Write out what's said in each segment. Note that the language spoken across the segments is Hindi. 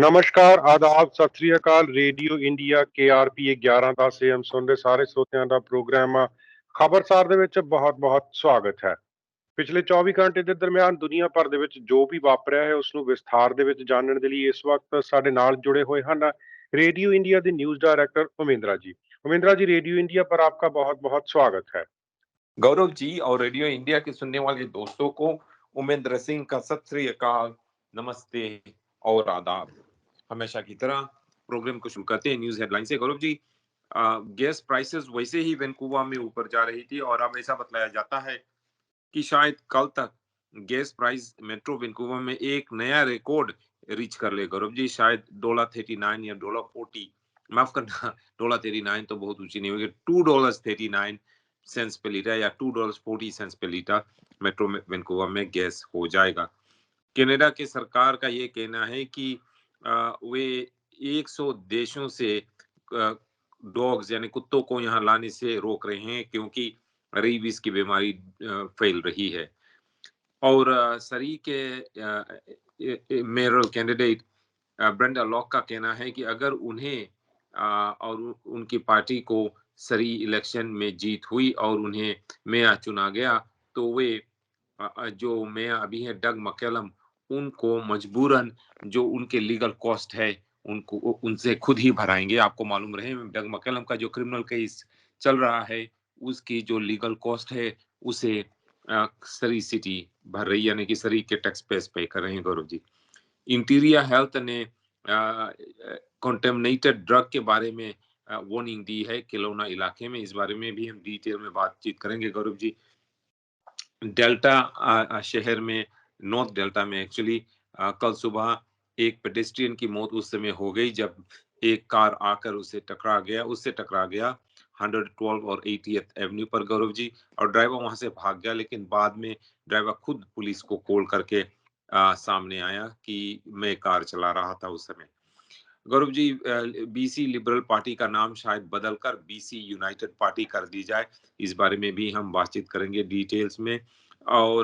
ਨਮਸਕਾਰ ਆਦਾਬ ਸਤਿ ਸ੍ਰੀ ਅਕਾਲ ਰੇਡੀਓ ਇੰਡੀਆ KRP 1110 AM ਸੁਣਦੇ ਸਾਰੇ ਸਰੋਤਿਆਂ ਦਾ ਪ੍ਰੋਗਰਾਮ ਖਬਰਸਾਰ ਦੇ ਵਿੱਚ ਬਹੁਤ-ਬਹੁਤ ਸਵਾਗਤ ਹੈ। ਪਿਛਲੇ 24 ਘੰਟੇ ਦੇ ਦਰਮਿਆਨ ਦੁਨੀਆ ਭਰ ਦੇ ਵਿੱਚ ਜੋ ਵੀ ਵਾਪਰਿਆ ਹੈ ਉਸ ਨੂੰ ਵਿਸਥਾਰ ਦੇ ਵਿੱਚ ਜਾਣਨ ਦੇ ਲਈ ਇਸ ਵਕਤ ਸਾਡੇ ਨਾਲ ਜੁੜੇ ਹੋਏ ਹਨ रेडियो इंडिया के न्यूज डायरेक्टर उमेंद्रा जी। उमेंद्रा जी, रेडियो इंडिया पर आपका बहुत-बहुत स्वागत है। गौरव जी और रेडियो इंडिया के सुनने वाले दोस्तों को उमेंद्र सिंह का सत श्री अकाल, नमस्ते और आदाब। हमेशा की तरह प्रोग्राम को शुरू करते हैं न्यूज हेडलाइन से। गौरव जी, गैस प्राइसेस वैसे ही वैंकूवर में ऊपर जा रही थी और अब ऐसा बतलाया जाता है कि शायद कल तक गैस प्राइस मेट्रो वैंकूवर में एक नया रिकॉर्ड रीच कर ले। गौरव जी, शायद $39 या $40, माफ करना, $39 तो बहुत ऊंची नहीं होगी, $2.39 पे लीटर या $2.40 पे लीटर मेट्रो में वैंकूवर में गैस हो जाएगा। कनाडा के सरकार का ये कहना है कि वे 100 देशों से डॉग्स यानी कुत्तों को यहाँ लाने से रोक रहे हैं क्योंकि रेबीज की बीमारी फैल रही है। और सरी के मेयरल कैंडिडेट ब्रेंडा लॉक का कहना है कि अगर उन्हें और उनकी पार्टी को सरी इलेक्शन में जीत हुई और उन्हें मेयर चुना गया तो वे जो मेयर अभी है डग मैकलम, उनको मजबूरन जो उनके लीगल कॉस्ट है उनको उनसे खुद ही भराएंगे। आपको मालूम रहे डग मैकलम का जो क्रिमिनल केस चल रहा है उसकी जो लीगल कॉस्ट है उसे सरी सिटी भर रही, यानी कि सरी के टैक्स पेस पे कर रहे हैं। गौरव जी, इंटीरियर हेल्थ ने कंटेमिनेटेड ड्रग के बारे में वार्निंग दी है केलोना इलाके में। इस बारे में भी हम डिटेल में बातचीत करेंगे। गौरव जी, डेल्टा शहर में, नॉर्थ डेल्टा में एक्चुअली कल सुबह एक पेडेस्ट्रियन की मौत उस समय हो गई जब एक कार आकर उससे टकरा गया 112 और 80th एवेन्यू पर। गौरव जी, और ड्राइवर वहां से भाग गया, लेकिन बाद में ड्राइवर खुद पुलिस को कॉल करके सामने आया कि मैं कार चला रहा था उस समय। Gaurav ji, BC liberal party का नाम शायद बदलकर बीसी यूनाइटेड पार्टी कर दी जाए, इस बारे में भी हम बातचीत करेंगे डिटेल्स में। और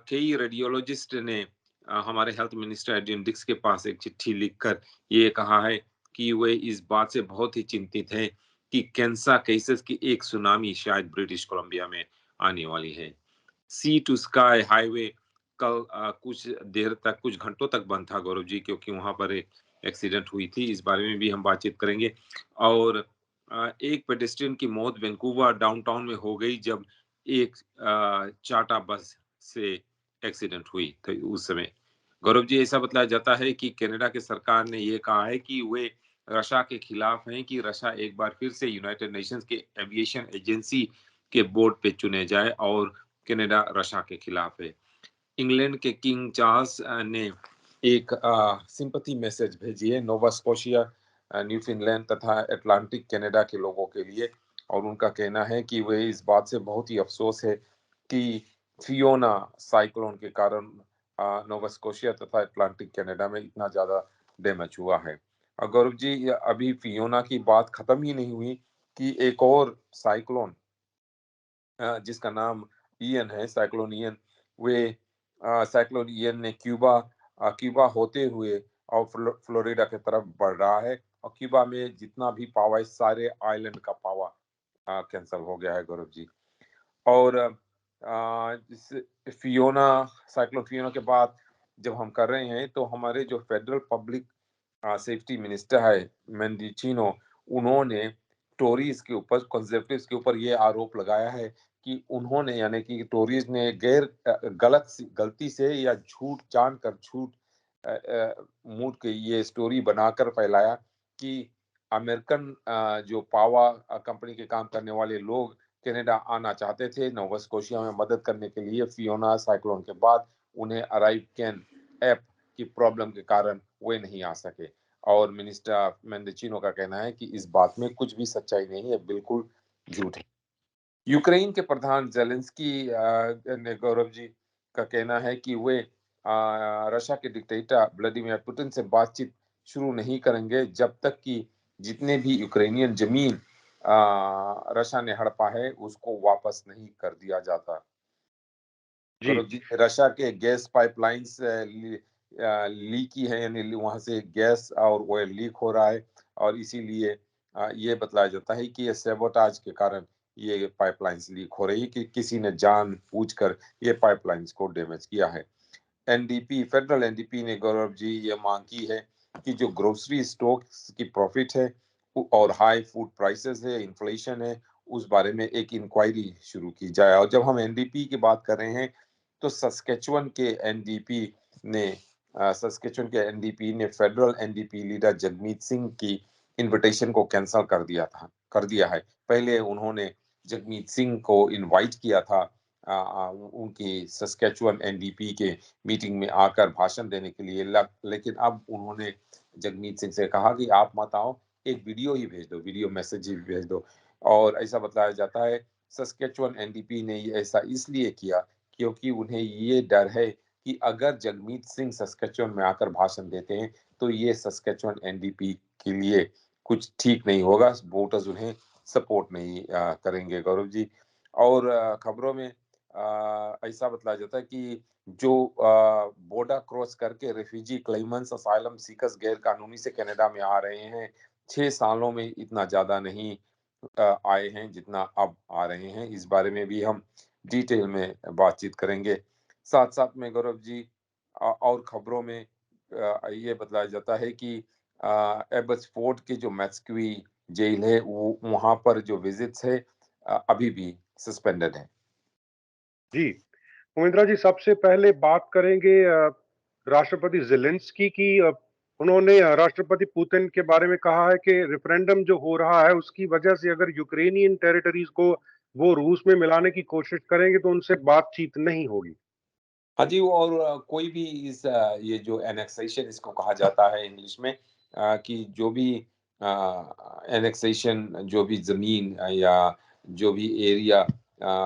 कई रेडियोलॉजिस्ट ने हमारे हेल्थ मिनिस्टर एडरियन डिक्स के पास एक चिट्ठी लिखकर ये कहा है कि वे इस बात से बहुत ही चिंतित हैं कि कैंसर केसेस की एक सुनामी शायद ब्रिटिश कोलंबिया में आने वाली है। सी टू स्काई हाईवे कल कुछ घंटों तक बंद था गौरव जी, क्योंकि वहां पर एक एक्सीडेंट हुई थी। इस बारे में भी हम बातचीत करेंगे। और एक पेडेस्ट्रियन की मौत वैंकूवर डाउनटाउन में हो गई जब एक चार्टर बस से एक्सीडेंट हुई तो उस समय। गौरव जी, ऐसा बतलाया जाता है कि कनाडा की सरकार ने यह कहा है कि वे रशिया के खिलाफ हैं कि रशिया एक बार फिर से यूनाइटेड नेशंस के एविएशन एजेंसी के बोर्ड पे चुने जाए, और कनाडा रशिया के खिलाफ है। इंग्लैंड के किंग चार्ल्स ने एक सिंपैथी मैसेज भेजी है नोवा स्कोशिया, न्यूफीलैंड तथा अटलांटिक कनाडा के लोगों के लिए, और उनका कहना है कि वे इस बात से बहुत ही अफसोस है कि फियोना साइक्लोन के कारण नोवा स्कोशिया तथा अटलांटिक कनाडा में इतना ज्यादा डैमेज हुआ है। गौरव जी, अभी फियोना की बात खत्म ही नहीं हुई कि एक और साइक्लोन जिसका नाम इयन है, साइक्लोन इयन, वे साइक्लोन इयन ने क्यूबा होते हुए और फ्लोरिडा की तरफ बढ़ रहा है, और क्यूबा में जितना भी पावा है सारे आइलैंड का पावा कैंसिल हो गया है गौरव जी। और साइक्लोन फियोना के बाद जब हम कर रहे हैं तो हमारे जो फेडरल पब्लिक सेफ्टी मिनिस्टर है मेंडिचिनो, उन्होंने टोरीज के ऊपर, कंजर्वेटिव्स के ऊपर ये आरोप लगाया है कि उन्होंने, यानी कि टोरीज ने गलती से या झूठ मूड के ये स्टोरी बनाकर फैलाया कि अमेरिकन जो पावा कंपनी के काम करने वाले लोग कनाडा आना चाहते थे नोवा स्कोशिया में मदद करने के लिए फियोना साइक्लोन के बाद, उन्हें अराइव कैन ऐप की प्रॉब्लम के कारण वे नहीं आ सके। और मिनिस्टर मेंडिचिनो का कहना है कि इस बात में कुछ भी सच्चाई नहीं है, बिल्कुल झूठ है। यूक्रेन के प्रधान जेलेंस्की ने, गौरव जी, का कहना है कि वे रशिया के डिक्टेटर व्लादिमीर पुतिन से बातचीत शुरू नहीं करेंगे जब तक कि जितने भी यूक्रेनियन जमीन रशिया ने हड़पा है उसको वापस नहीं कर दिया जाता। जी, रशिया के गैस पाइपलाइंस लीकी है, यानी वहाँ से गैस और ऑयल लीक हो रहा है और इसीलिए ये बतलाया जाता है कि ये सैबोटाज के कारण ये पाइपलाइंस लीक हो रही है कि किसी ने जानबूझकर ये पाइपलाइंस को डैमेज किया है। एनडीपी फेडरल एनडीपी ने गौरव जी ये मांग की है कि जो ग्रोसरी स्टोर्स की प्रॉफिट है और हाई फूड प्राइसेस है, इन्फ्लेशन है, उस बारे में एक इंक्वायरी शुरू की जाए। और जब हम एनडीपी की बात कर रहे हैं तो सस्केचुअन के एनडीपी ने federal NDP leader Jagmeet Singh की इनविटेशन को कैंसिल कर दिया है। पहले उन्होंने जगमीत सिंह को इनवाइट किया था उनकी सस्केचुअन एनडीपी के मीटिंग में आकर भाषण देने के लिए, लेकिन अब उन्होंने जगमीत सिंह से कहा कि आप मत आओ, एक वीडियो ही भेज दो, वीडियो मैसेज ही भेज दो। और ऐसा बताया जाता है सस्केचुअन एनडीपी ने ऐसा इसलिए किया क्योंकि उन्हें ये डर है कि अगर जगमीत सिंह सस्केचुअन में आकर भाषण देते हैं तो ये सस्केचुअन एनडीपी के लिए कुछ ठीक नहीं होगा, वोटर्स उन्हें सपोर्ट नहीं करेंगे गौरव जी। और खबरों में ऐसा बतलाया जाता है कि जो बॉर्डर क्रॉस करके रिफ्यूजी क्लेमेंट्स असाइलम सीकर्स गैर कानूनी से कनाडा में आ रहे हैं, 6 सालों में इतना ज्यादा नहीं आए हैं जितना अब आ रहे हैं। इस बारे में भी हम डिटेल में बातचीत करेंगे। साथ साथ में गौरव जी और खबरों में ये बतलाया जाता है कि एबट्सफोर्ड की जो मैक्सक्वी जेल है वो वहां पर जो विजिट्स है अभी भी सस्पेंडेड है। जी, उमेंद्रा जी, सबसे पहले बात करेंगे राष्ट्रपति ज़ेलेंस्की की। उन्होंने राष्ट्रपति पुतिन के बारे में कहा है कि रेफरेंडम जो हो रहा है उसकी वजह से अगर यूक्रेनियन टेरिटरीज को वो रूस में मिलाने की कोशिश करेंगे तो उनसे बातचीत नहीं होगी। हाँ जी, और कोई भी ये जो एनेक्सेशन इसको कहा जाता है इंग्लिश में, कि जो भी एनेक्सेशन, जो भी ज़मीन या जो भी एरिया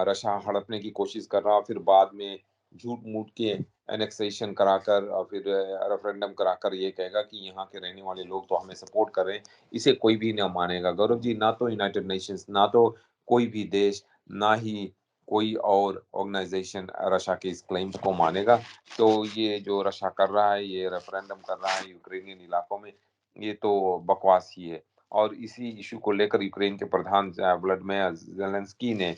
रशा हड़पने की कोशिश कर रहा हो, फिर बाद में झूठ-मूठ के एनेक्सेशन कराकर और फिर रेफरेंडम कराकर ये कहेगा कि यहाँ के रहने वाले लोग तो हमें सपोर्ट कर रहे हैं, इसे कोई भी ना मानेगा। गौरव जी, ना तो यूनाइटेड नेशंस, ना तो कोई भी देश, ना ही कोई और ऑर्गेनाइजेशन रशिया के इस क्लेम्स को मानेगा। तो ये जो रशिया कर रहा है, ये रेफरेंडम कर रहा है यूक्रेनियन इलाकों में, ये तो बकवास ही है। और इसी इशू को लेकर यूक्रेन के प्रधान व्लादिमीर ज़ेलेंस्की ने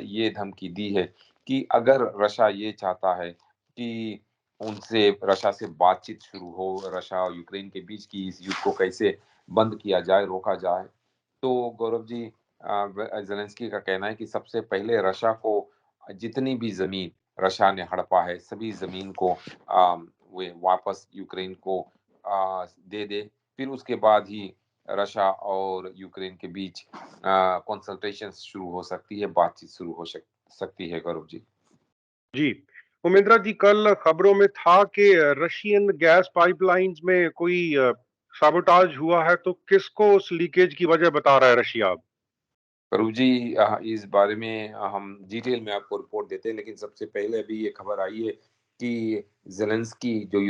ये धमकी दी है कि अगर रशिया ये चाहता है कि उनसे रशिया से बातचीत शुरू हो, रशिया और यूक्रेन के बीच की इस युद्ध को कैसे बंद किया जाए, रोका जाए, तो गौरव जी ज़ेलेंस्की का कहना है कि सबसे पहले रशिया को जितनी भी ज़मीन रशिया ने हड़पा है, सभी ज़मीन को वे वापस यूक्रेन को दे दे। फिर उसके बाद ही रशिया और यूक्रेन के बीच कंसल्टेशंस शुरू हो सकती है, बातचीत शुरू हो सकती है गौरव जी। जी, उमेंद्रा जी, कल खबरों में था कि रशियन गैस पाइपलाइंस में कोई साबोटाज हुआ है, तो किसको उस लीकेज की वजह बता रहा है रशिया अब? करूँ जी, इस बारे में हम डिटेल में आपको रिपोर्ट देते हैं, लेकिन सबसे पहले अभी ये खबर आई है कि ज़ेलेंस्की जो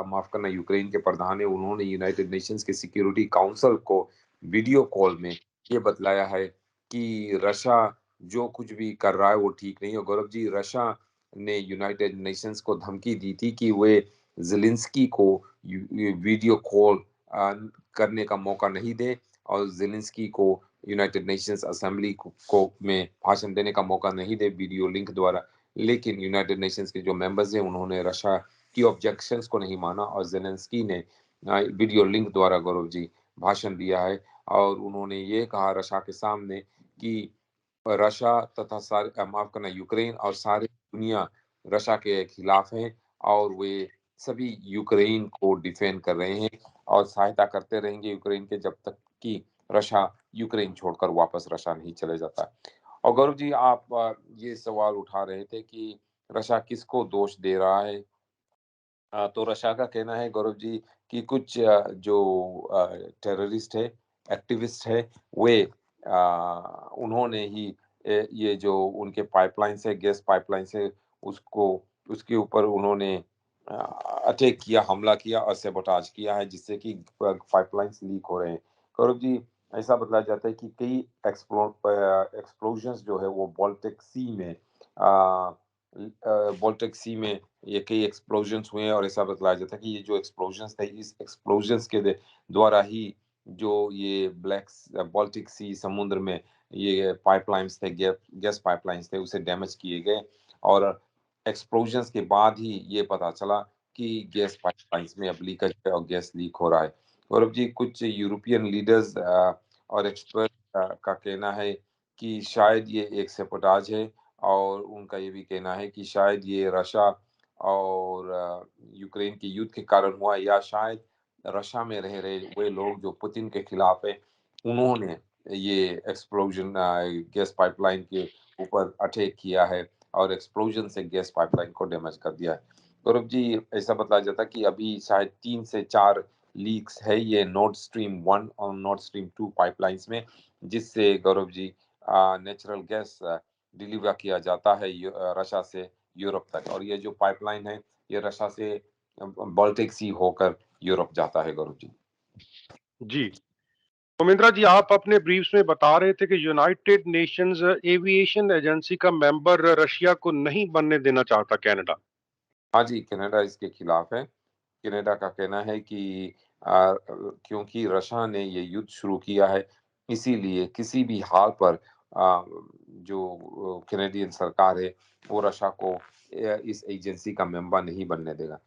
माफ़ करना, यूक्रेन के प्रधान हैं, उन्होंने यूनाइटेड नेशंस के सिक्योरिटी काउंसिल को वीडियो कॉल में ये बतलाया है कि रशिया जो कुछ भी कर रहा है वो ठीक नहीं है। गौरव जी, रशिया ने यूनाइटेड नेशंस को धमकी दी थी कि वे ज़ेलेंस्की को वीडियो कॉल करने का मौका नहीं दें और ज़ेलेंस्की को यूनाइटेड नेशंस असेंबली को में भाषण देने का मौका नहीं दे वीडियो लिंक द्वारा। लेकिन यूनाइटेड नेशंस के जो मेंबर्स हैं उन्होंने रशिया की ऑब्जेक्शंस को नहीं माना और ज़ेलेंस्की ने वीडियो लिंक द्वारा गौरव जी भाषण दिया है और उन्होंने ये कहा रशिया के सामने कि रशिया तथा माफ करना, यूक्रेन और सारी दुनिया रशिया के खिलाफ है और वे सभी यूक्रेन को डिफेंड कर रहे हैं और सहायता करते रहेंगे यूक्रेन के जब तक कि रशिया यूक्रेन छोड़कर वापस रशिया नहीं चले जाता। और गौरव जी, आप ये सवाल उठा रहे थे कि रशिया किसको दोष दे रहा है। तो रशिया का कहना है गौरव जी कि कुछ जो टेररिस्ट है, एक्टिविस्ट है, वे उन्होंने ही ये जो उनके पाइपलाइन्स है, गैस पाइपलाइन्स है, उसको उसके ऊपर उन्होंने अ, अटैक किया, हमला किया और सैबोटाज किया है जिससे कि पाइपलाइन्स लीक हो रहे हैं। गौरव जी, ऐसा बताया जाता है कि कई एक्सप्लोजन्स जो है वो बाल्टिक सी में बाल्टिक सी में ये कई एक्सप्लोजन्स हुए हैं और ऐसा बतलाया जाता है कि ये जो एक्सप्लोजन्स थे, इस एक्सप्लोजन्स के द्वारा ही जो ये बाल्टिक सी समुद्र में ये पाइपलाइंस थे, गैस पाइपलाइंस थे, उसे डैमेज किए गए और एक्सप्लोजन्स के बाद ही ये पता चला कि गैस पाइपलाइंस में अब लीकेज है और गैस लीक हो रहा है। गौरव जी, कुछ यूरोपियन लीडर्स और एक्सपर्ट का कहना है कि शायद ये एक सैबोटाज है और उनका ये भी कहना है कि शायद ये रशिया और यूक्रेन के युद्ध के कारण हुआ, या शायद रशिया में रह रहे वे लोग जो पुतिन के खिलाफ है, उन्होंने ये एक्सप्लोजन गैस पाइपलाइन के ऊपर अटैक किया है और एक्सप्लोजन से गैस पाइपलाइन को डैमेज कर दिया है। गौरव जी, ऐसा बताया जाता है कि अभी शायद 3 से 4 लीक्स है ये नॉर्ड स्ट्रीम 1 और नॉर्ड स्ट्रीम 2 पाइपलाइंस में, जिससे Gaurav ji natural gas deliver किया जाता है रशिया से यूरोप तक, और ये जो पाइपलाइन है ये रशिया से बाल्टिक सी होकर यूरोप जाता है। गौरव जी। जी, मोमिंद्रा जी, आप अपने ब्रीफ्स में बता रहे थे कि यूनाइटेड नेशंस एविएशन एजेंसी का मेंबर रशिया को नहीं बनने देना चाहता कनाडा। हाँ जी, कनाडा इसके खिलाफ है। कनाडा का कहना है कि क्योंकि रशिया ने ये युद्ध शुरू किया है, इसीलिए किसी भी हाल पर जो कैनेडियन सरकार है, वो रशिया को इस एजेंसी का मेंबर नहीं बनने देगा।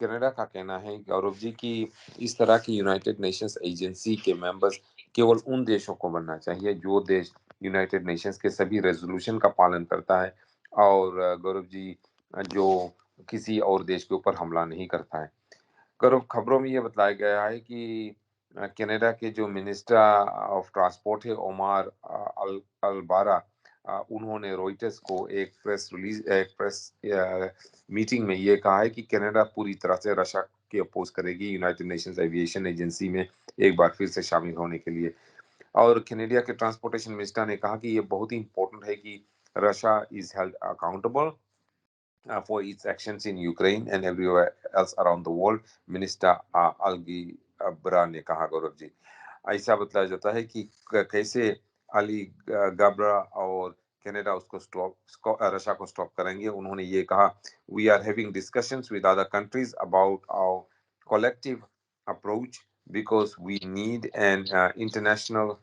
कनाडा का कहना है गौरव जी कि इस तरह की यूनाइटेड नेशंस एजेंसी के मेंबर्स केवल उन देशों को बनना चाहिए जो देश यूनाइटेड नेशंस के सभी रेजोल्यूशन का पालन करता है और गौरव जी जो किसी और देश के ऊपर हमला नहीं करता है। गौरव, खबरों में ये बताया गया है कि कनाडा के जो मिनिस्टर ऑफ ट्रांसपोर्ट है ओमार अल्बारा, उन्होंने रॉयटर्स को एक प्रेस मीटिंग में ये कहा है कि कनाडा पूरी तरह से रशिया की अपोज करेगी यूनाइटेड नेशंस एविएशन एजेंसी में एक बार फिर से शामिल होने के लिए। और कनाडा के ट्रांसपोर्टेशन मिनिस्टर ने कहा कि ये बहुत ही इंपॉर्टेंट है कि Russia is held accountable for its actions in Ukraine and everywhere else around the world, minister Alghabra ने कहा। गौरव जी, ऐसा बताया जाता है कि कैसे अली गब्रा और कनाडा उसको रशिया को स्टॉप करेंगे। उन्होंने ये कहा, we are having discussions with other countries about our collective approach because we need an international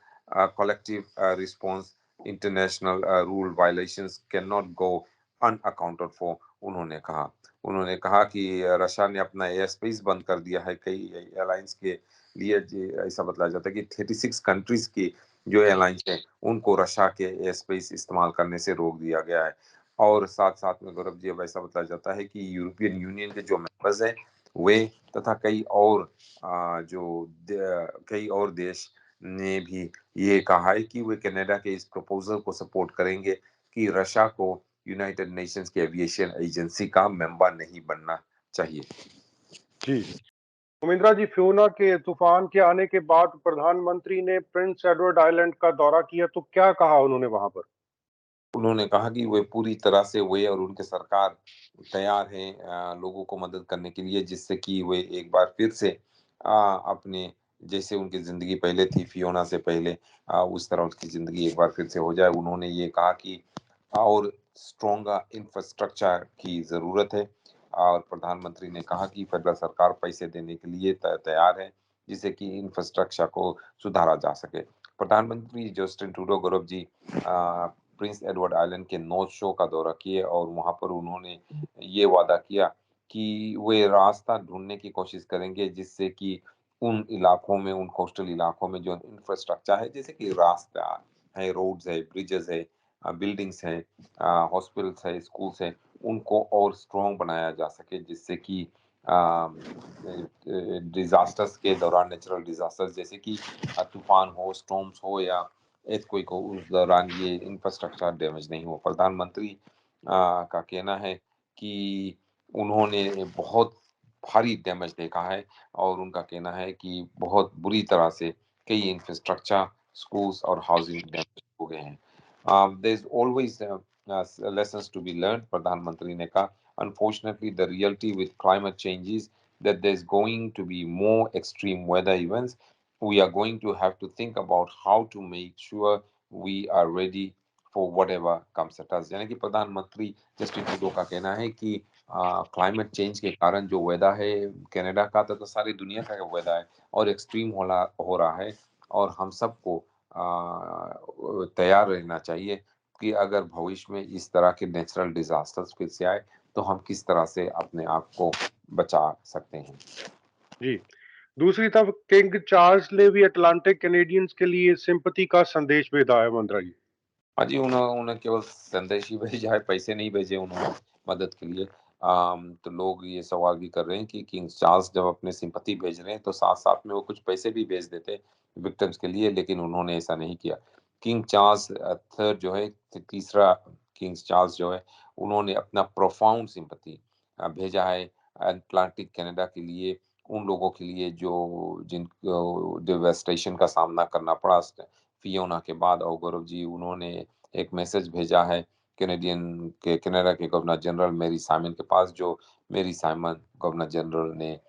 collective response. International rule violations cannot go unaccounted for, उन्होंने कहा कि रशिया ने अपना एयर स्पेस बंद कर दिया है कई एयरलाइंस के लिए। ऐसा बताया जाता है कि 36 कंट्रीज की जो एयरलाइंस है उनको रशिया के एयर स्पेस इस्तेमाल करने से रोक दिया गया है। और साथ साथ में गौरव जी, अब ऐसा बताया जाता है कि यूरोपियन यूनियन के जो मेंबर्स हैं वे तथा कई और देश ने भी ये कहा है कि वे कनाडा के इस प्रपोजल को सपोर्ट करेंगे कि रशिया को यूनाइटेड नेशंस की एविएशन एजेंसी का मेंबर नहीं बनना चाहिए। जी, मोमिंद्रा जी, फियोना के तूफान के आने के बाद प्रधानमंत्री ने प्रिंस एडवर्ड आइलैंड का दौरा किया, तो क्या कहा उन्होंने वहां पर? उन्होंने कहा कि वे पूरी तरह से वे और उनके सरकार तैयार हैं लोगों को मदद करने के लिए, जिससे कि वे एक बार फिर से अपने जैसे उनकी जिंदगी पहले थी फियोना से पहले, उस तरह उसकी जिंदगी एक बार फिर से हो जाए। उन्होंने ये कहा कि और स्ट्रॉन्गर इंफ्रास्ट्रक्चर की जरूरत है और प्रधानमंत्री ने कहा कि फेडरल सरकार पैसे देने के लिए तैयार है जिससे कि इंफ्रास्ट्रक्चर को सुधारा जा सके। प्रधानमंत्री Justin Trudeau, Gaurav ji, Prince Edward island के नॉर्थ शो का दौरा किए और वहां पर उन्होंने ये वादा किया कि वे रास्ता ढूंढने की कोशिश करेंगे जिससे कि उन इलाकों में, उन कोस्टल इलाकों में जो इंफ्रास्ट्रक्चर है, जैसे कि रास्ता है, रोड्स है, ब्रिजेस है, बिल्डिंग्स है, हॉस्पिटल्स है, स्कूल्स है, उनको और स्ट्रॉन्ग बनाया जा सके जिससे कि डिजास्टर्स के दौरान, नेचुरल डिजास्टर्स जैसे कि तूफान हो, स्टॉर्म्स हो या earthquake हो, उस दौरान ये इंफ्रास्ट्रक्चर डैमेज नहीं हो। प्रधानमंत्री का कहना है कि उन्होंने बहुत भारी डैमेज देखा है और उनका कहना है कि बहुत बुरी तरह से कई इंफ्रास्ट्रक्चर, स्कूल्स और हाउसिंग डैमेज हो गए हैं। There is always lessons to be learned, प्रधानमंत्री ने कहा। Unfortunately, the reality with climate change is that there's going to be more extreme weather events. We are going to have to think about how to make sure we are ready for whatever comes at us। यानी कि प्रधानमंत्री जस्टिन ट्रूडो का कहना है कि क्लाइमेट चेंज के कारण जो वेदर है कनाडा का तो सारी दुनिया का वेदर है और एक्सट्रीम हो रहा है, और हम सबको तैयार रहना चाहिए कि अगर भविष्य में इस तरह के नेचुरल डिजास्टर्स फिर से आए तो हम किस तरह से अपने आप को बचा सकते हैं। जी। दूसरी तरफ किंग चार्ल्स ने भी अटलांटिक कैनेडियंस के लिए सिंपैथी का संदेश भेजा है मंत्रा जी। हाँ जी, उन्होंने केवल संदेश ही भेजा है, पैसे नहीं भेजे उन्होंने मदद के लिए। तो लोग ये सवाल भी कर रहे हैं कि किंग चार्ल्स जब अपने सिंपैथी भेज रहे हैं तो साथ-साथ में वो कुछ पैसे भी भेज देते विक्टिम्स के लिए, लेकिन उन्होंने ऐसा नहीं किया। किंग चार्ल्स थर्ड जो है, तीसरा किंग चार्ल्स जो है, उन्होंने अपना प्रोफाउंड सिंपैथी भेजा है अटलांटिक कनाडा के लिए, उन लोगों के लिए जो जिनको डेवास्टेशन का सामना करना पड़ा फियोना के बाद। और गौरव जी, उन्होंने एक मैसेज भेजा है कनाडा के गवर्नर जनरल मैरी साइमन के पास, जो मैरी साइमन गवर्नर जनरल ने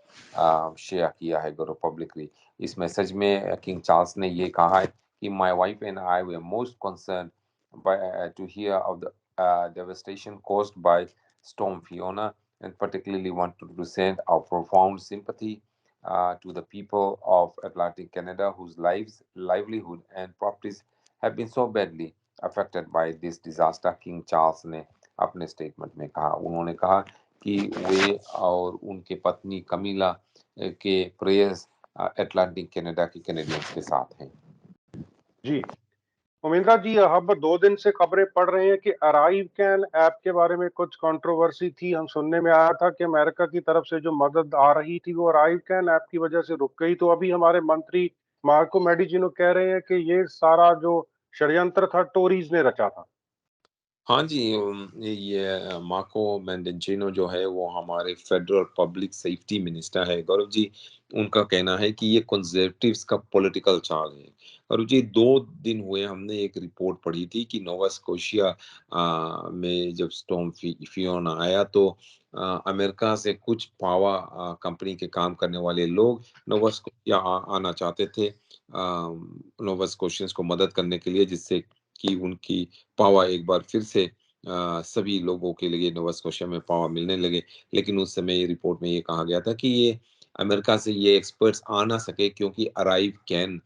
शेयर किया है गौरव पब्लिकली। इस मैसेज में किंग चार्ल्स ने ये कहा है कि my wife and I were most concerned to hear of the devastation caused by Storm Fiona, and particularly wanted to send our profound sympathy to the people of Atlantic Canada whose livelihood, and properties have been so badly affected by this disaster। King Charles ने अपने स्टेटमेंट में कहा, उन्होंने कहा कि वे और उनके पत्नी कमीला के प्रेयर्स अटलांटिक कनाडा के कैनेडियंस के साथ हैं। जी। उमेंद्रा जी, हम 2 दिन से खबरें पढ़ रहे हैं कि अराइव कैन ऐप के बारे में कुछ कंट्रोवर्सी थी। हम सुनने में आया था कि अमेरिका की तरफ से जो मदद आ रही थी वो अराइव कैन ऐप की वजह से रुक गई। तो अभी हमारे मंत्री मार्को मेडिचिनो कह रहे हैं कि ये सारा जो षड्यंत्र था टोरीज ने रचा था। हाँ जी, ये मार्को मेंडेंचिनो जो है वो हमारे फेडरल पब्लिक सेफ्टी मिनिस्टर है गौरव जी। उनका कहना है कि ये कंजर्वेटिव्स का पॉलिटिकल चार्ज है। गौरव जी, 2 दिन हुए हमने एक रिपोर्ट पढ़ी थी कि नोवा स्कोशिया में जब स्टॉर्म फियोना आया तो अमेरिका से कुछ पावर कंपनी के काम करने वाले लोग नोवा स्कोशिया आना चाहते थे नोवा स्कोशियंस को मदद करने के लिए, जिससे कि उनकी पावर एक बार फिर से सभी लोगों के लिए नोवा स्कोशिया में पावर मिलने लगे। लेकिन उस समय ये रिपोर्ट में ये कहा गया था कि ये अमेरिका से ये एक्सपर्ट्स आ ना सके, क्योंकि अराइव कैन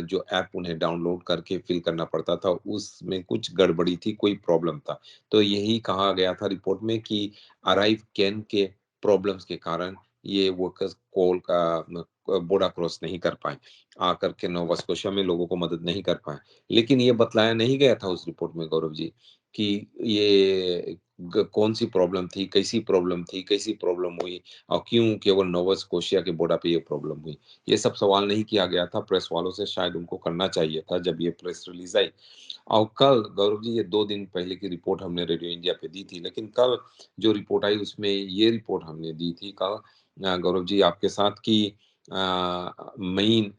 जो ऐप उन्हें डाउनलोड करके फिल करना पड़ता था, उसमें कुछ गड़बड़ी थी, कोई प्रॉब्लम था। तो यही कहा गया था रिपोर्ट में कि अराइव कैन के प्रॉब्लम्स के कारण ये वर्कर्स कोल का बॉर्डर क्रॉस नहीं कर पाए, आकर के नोवा स्कोशिया में लोगों को मदद नहीं कर पाए। लेकिन ये बतलाया नहीं गया था उस रिपोर्ट में गौरव जी कि ये कौन सी प्रॉब्लम थी, कैसी प्रॉब्लम हुई और क्यों केवल नोवा स्कोशिया के बॉर्डर पे ये प्रॉब्लम हुई। ये सब सवाल नहीं किया गया था प्रेस वालों से, शायद उनको करना चाहिए था जब ये प्रेस रिलीज आई। और कल गौरव जी, ये 2 दिन पहले की रिपोर्ट हमने रेडियो इंडिया पे दी थी, लेकिन कल जो रिपोर्ट आई उसमें ये रिपोर्ट हमने दी थी कल गौरव जी आपके साथ कि मेन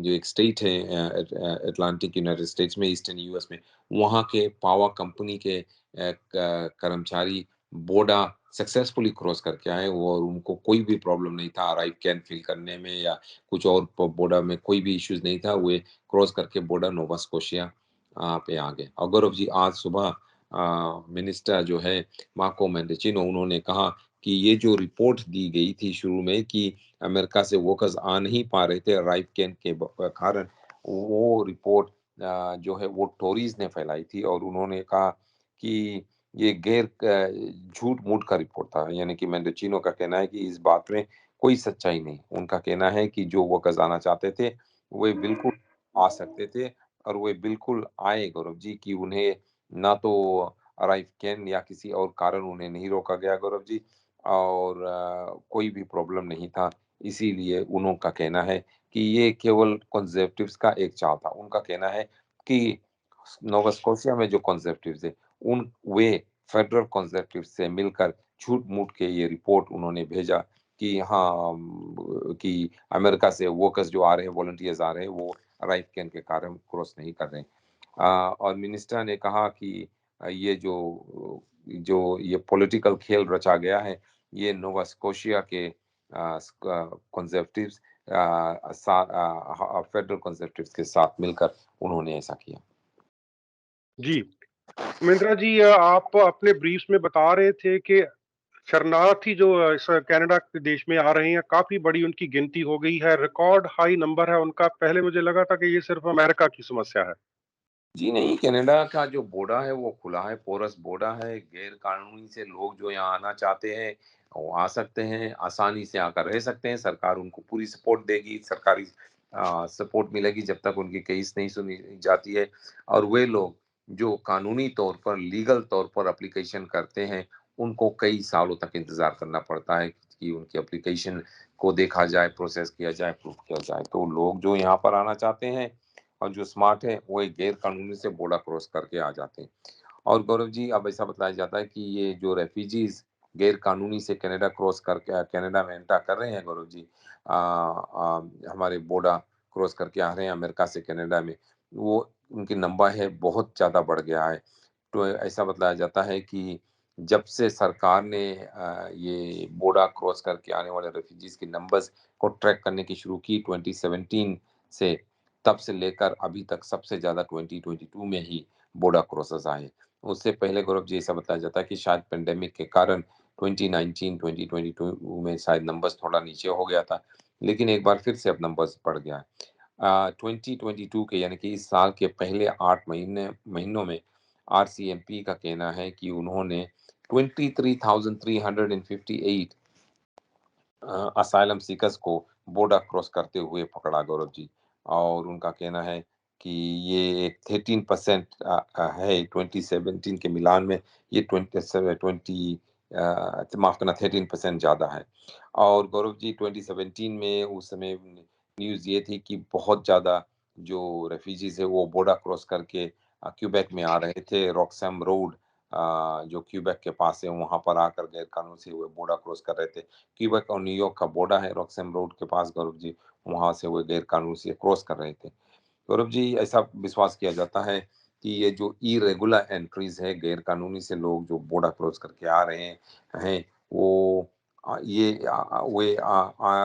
जो एक स्टेट है अटलांटिक यूनाइटेड स्टेट्स में, ईस्टर्न यूएस में, वहाँ के पावर कंपनी के कर्मचारी बॉर्डर सक्सेसफुली क्रॉस करके आए और उनको कोई भी प्रॉब्लम नहीं था अराइव कैन फिल करने में या कुछ और बॉर्डर में कोई भी इश्यूज नहीं था। वे क्रॉस करके बॉर्डर नोवा स्कोशिया पे आ गए। और गौरव जी, आज सुबह मिनिस्टर जो है मार्को मेंडेचिनो, उन्होंने कहा कि ये जो रिपोर्ट दी गई थी शुरू में कि अमेरिका से वर्कर्स आ नहीं पा रहे थे राइफ कैन के कारण, वो रिपोर्ट जो है वो टोरीज ने फैलाई थी और उन्होंने कहा कि ये झूठ मूठ का रिपोर्ट था। यानी कि मेंडेचिनो का कहना है कि इस बात में कोई सच्चाई नहीं। उनका कहना है कि जो वर्कर्स आना चाहते थे वे बिल्कुल आ सकते थे और वे बिल्कुल आए गौरव जी, कि उन्हें ना तो अराइव कैन या किसी और कारण उन्हें नहीं रोका गया गौरव जी, और कोई भी प्रॉब्लम नहीं था। इसीलिए उनका कहना है कि ये केवल कंजर्वेटिव्स का एक चाल था। उनका कहना है कि नोवा स्कोशिया में जो कंजर्वेटिव्स है उन वे फेडरल कंजर्वेटिव्स से मिलकर झूठ-मूठ के ये रिपोर्ट उन्होंने भेजा कि हाँ, कि अमेरिका से वर्कर्स जो आ रहे हैं, वॉलंटियर्स आ रहे हैं, वो अराइव कैन के कारण क्रॉस नहीं कर रहे हैं। और मिनिस्टर ने कहा कि ये जो जो ये पॉलिटिकल खेल रचा गया है, ये नोवा स्कोशिया के कंजर्वेटिव्स फेडरल कंजर्वेटिव्स के साथ मिलकर उन्होंने ऐसा किया। जी। महिंद्रा जी, आप अपने ब्रीफ्स में बता रहे थे कि शरणार्थी जो इस कनाडा के देश में आ रहे हैं, काफ़ी बड़ी उनकी गिनती हो गई है, रिकॉर्ड हाई नंबर है उनका। पहले मुझे लगा था कि ये सिर्फ़ अमेरिका की समस्या है। जी नहीं, कनाडा का जो बॉर्डर है वो खुला है, पोरस बॉर्डर है, गैर कानूनी से लोग जो यहाँ आना चाहते हैं, वो आ सकते हैं, आसानी से आकर रह सकते हैं, सरकार उनको पूरी सपोर्ट देगी, सरकारी सपोर्ट मिलेगी जब तक उनकी केस नहीं सुनी जाती है। और वे लोग जो कानूनी तौर पर, लीगल तौर पर एप्लीकेशन करते हैं, उनको कई सालों तक इंतज़ार करना पड़ता है कि उनकी एप्लीकेशन को देखा जाए, प्रोसेस किया जाए, प्रूव किया जाए। तो लोग जो यहाँ पर आना चाहते हैं और जो स्मार्ट है वो एक गैर कानूनी से बॉर्डर क्रॉस करके आ जाते हैं। और गौरव जी, अब ऐसा बताया जाता है कि ये जो रेफ्यूजीज गैर कानूनी से कनाडा क्रॉस करके कनाडा में एंटर कर रहे हैं गौरव जी, हमारे बॉर्डर क्रॉस करके आ रहे हैं अमेरिका से कनाडा में, वो उनकी नंबर है बहुत ज़्यादा बढ़ गया है। तो ऐसा बताया जाता है कि जब से सरकार ने ये बॉर्डर क्रॉस करके आने वाले रेफ्यूजीज के नंबर्स को ट्रैक करने की शुरू की 2017 से, तब से लेकर अभी तक सबसे ज़्यादा 2022 में ही बॉर्डर क्रॉसेस आए। उससे पहले गौरव जी ऐसा बताया जाता है कि शायद पेंडेमिक के कारण 2019-2022 में शायद नंबर्स थोड़ा नीचे हो गया था, लेकिन एक बार फिर से अब नंबर्स बढ़ गया है। 2022 के यानी कि इस साल के पहले 8 महीनों में आरसीएमपी का कहना है कि उन्होंने 23,358 असाइलम सीकर्स को बॉर्डर क्रॉस करते हुए पकड़ा गौरव जी। और उनका कहना है कि ये एक 13% है 2017 के मिलान में, ये 20 माफ करना 13% ज्यादा है। और गौरव जी 2017 में उस समय न्यूज़ ये थी कि बहुत ज्यादा जो रेफ्यूजीज है वो बॉर्डर क्रॉस करके क्यूबेक में आ रहे थे। रॉक्सहैम रोड जो क्यूबेक के पास है वहां पर आकर गैर कानून से वो बॉर्डर क्रॉस कर रहे थे। क्यूबेक और न्यूयॉर्क का बॉर्डर है रॉक्सहैम रोड के पास गौरव जी, वहां से वो गैर कानूनी से क्रॉस कर रहे थे। गौरव जी ऐसा विश्वास किया जाता है कि ये जो इरेगुलर एंट्रीज है, गैर कानूनी से लोग जो बॉर्डर क्रॉस करके आ रहे हैं, वो आ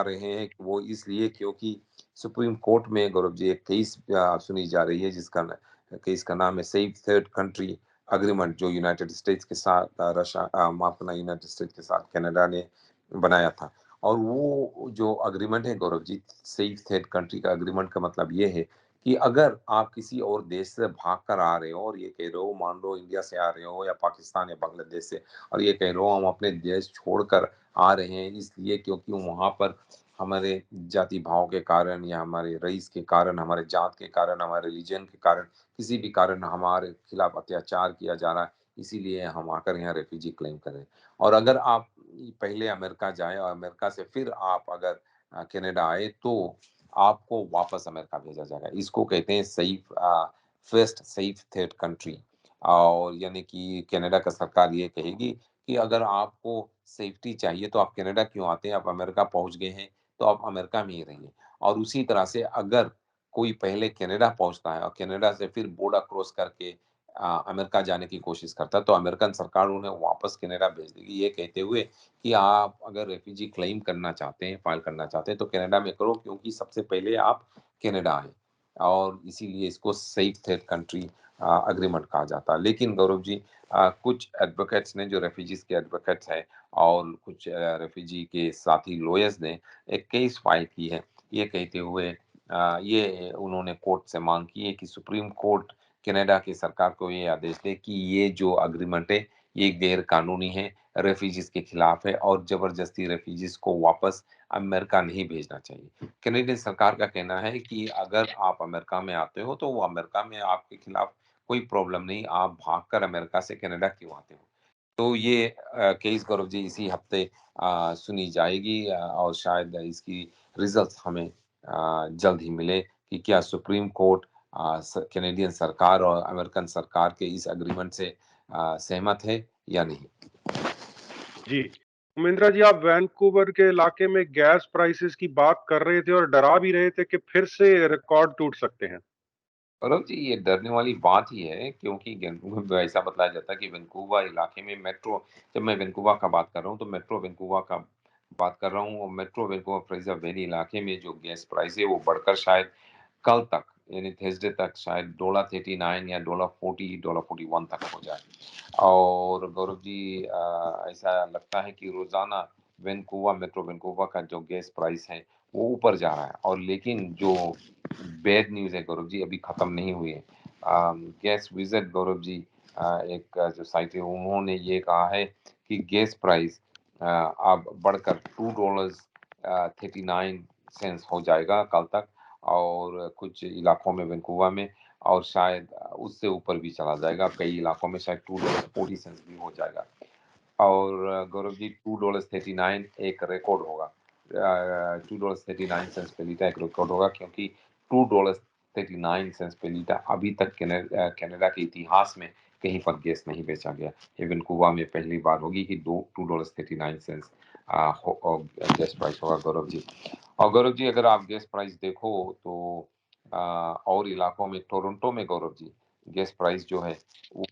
रहे हैं वो इसलिए क्योंकि सुप्रीम कोर्ट में गौरव जी एक केस सुनी जा रही है केस का नाम है सेफ थर्ड कंट्री अग्रीमेंट, जो यूनाइटेड स्टेट्स के साथ माफ करना यूनाइटेड स्टेट्स के साथ कनाडा ने बनाया था। और वो जो अग्रीमेंट है Gaurav ji, safe third country का अग्रीमेंट का मतलब ये है कि अगर आप किसी और देश से भाग कर आ रहे हो और ये कह रहे हो, मान लो इंडिया से आ रहे हो या पाकिस्तान या बांग्लादेश से, और ये कह रहे हो हम अपने देश छोड़कर आ रहे हैं इसलिए क्योंकि वहां पर हमारे जाति भाव के कारण या हमारे रईस के कारण, हमारे जात के कारण, हमारे रिलीजन के कारण, किसी भी कारण हमारे खिलाफ अत्याचार किया जा रहा है, इसीलिए हम आकर यहाँ रेफ्यूजी क्लेम करें। और अगर आप पहले अमेरिका जाए और अमेरिका से फिर आप अगर कनाडा आए तो आपको वापस अमेरिका भेजा जाएगा। इसको कहते हैं safe first safe third country. और यानी कि कनाडा का सरकार ये कहेगी कि अगर आपको सेफ्टी चाहिए तो आप कनाडा क्यों आते हैं, आप अमेरिका पहुंच गए हैं तो आप अमेरिका में ही रहिए। और उसी तरह से अगर कोई पहले कनाडा पहुंचता है और कनाडा से फिर बॉर्डर क्रॉस करके अमेरिका जाने की कोशिश करता है तो अमेरिकन सरकार उन्हें वापस कनाडा भेज देगी, ये कहते हुए कि आप अगर रेफ्यूजी क्लेम करना चाहते हैं, फाइल करना चाहते हैं तो कनाडा में करो क्योंकि सबसे पहले आप कनाडा आए। और इसीलिए इसको सेफ थर्ड कंट्री अग्रीमेंट कहा जाता है। लेकिन गौरव जी कुछ एडवोकेट्स ने, जो रेफ्यूजीज के एडवोकेट्स हैं और कुछ रेफ्यूजी के साथी लॉयर्स ने एक केस फाइल की है, ये कहते हुए ये उन्होंने कोर्ट से मांग की है कि सुप्रीम कोर्ट कनाडा की सरकार को ये आदेश दे कि ये जो अग्रीमेंट है ये गैर कानूनी है, रेफ्यूजीज के खिलाफ है और जबरदस्ती रेफ्यूजीज को वापस अमेरिका नहीं भेजना चाहिए। कनाडियन सरकार का कहना है कि अगर आप अमेरिका में आते हो तो वो अमेरिका में आपके खिलाफ कोई प्रॉब्लम नहीं, आप भागकर अमेरिका से कनाडा क्यों आते हो। तो ये केस गौरव जी इसी हफ्ते सुनी जाएगी और शायद इसकी रिजल्ट हमें जल्द ही मिले कि क्या सुप्रीम कोर्ट कनाडियन सरकार और अमेरिकन सरकार के इस एग्रीमेंट से सहमत है या नहीं। जी। महिंद्रा जी, आप वैंकूवर के इलाके में गैस प्राइसेज़ की बात कर रहे थे और डरा भी रहे थे कि फिर से रिकॉर्ड टूट सकते हैं। गौरव जी ये डरने वाली बात ही है क्योंकि ऐसा बताया जाता है कि वैंकूवर इलाके में मेट्रो, जब मैं वैंकूवर का बात कर रहा हूँ तो मेट्रो वैंकूवर का बात कर रहा हूँ, और मेट्रो वैंकूवर फ्रेजर वैली इलाके में जो गैस प्राइस है वो बढ़कर शायद कल तक यानी थर्सडे तक शायद $39 या $40, $41 तक हो जाए। और गौरव जी ऐसा लगता है कि रोजाना मेट्रो वैंकूवर का जो गैस प्राइस है वो ऊपर जा रहा है। और लेकिन जो बैड न्यूज़ है गौरव जी अभी खत्म नहीं हुई है। गैस विजिट गौरव जी एक जो साइट है उन्होंने ये कहा है कि गैस प्राइस अब बढ़कर $2.39 हो जाएगा कल तक, और कुछ इलाकों में वैंकूवर में, और शायद उससे ऊपर भी चला जाएगा। कई इलाकों में शायद $2.40 भी हो जाएगा। और गौरव जी $2.39 एक रिकॉर्ड होगा। $2.39 पे लीटर एक रिकॉर्ड होगा, क्योंकि $2.39 पे लीटर अभी तक कनाडा के इतिहास में कहीं पर गैस नहीं बेचा गया। ये वैंकूवर में पहली बार होगी कि $2.39 गैस प्राइस होगा गौरव जी। और गौरव जी अगर आप गैस प्राइस देखो तो और इलाकों में, टोरंटो में गौरव जी गैस प्राइस जो है वो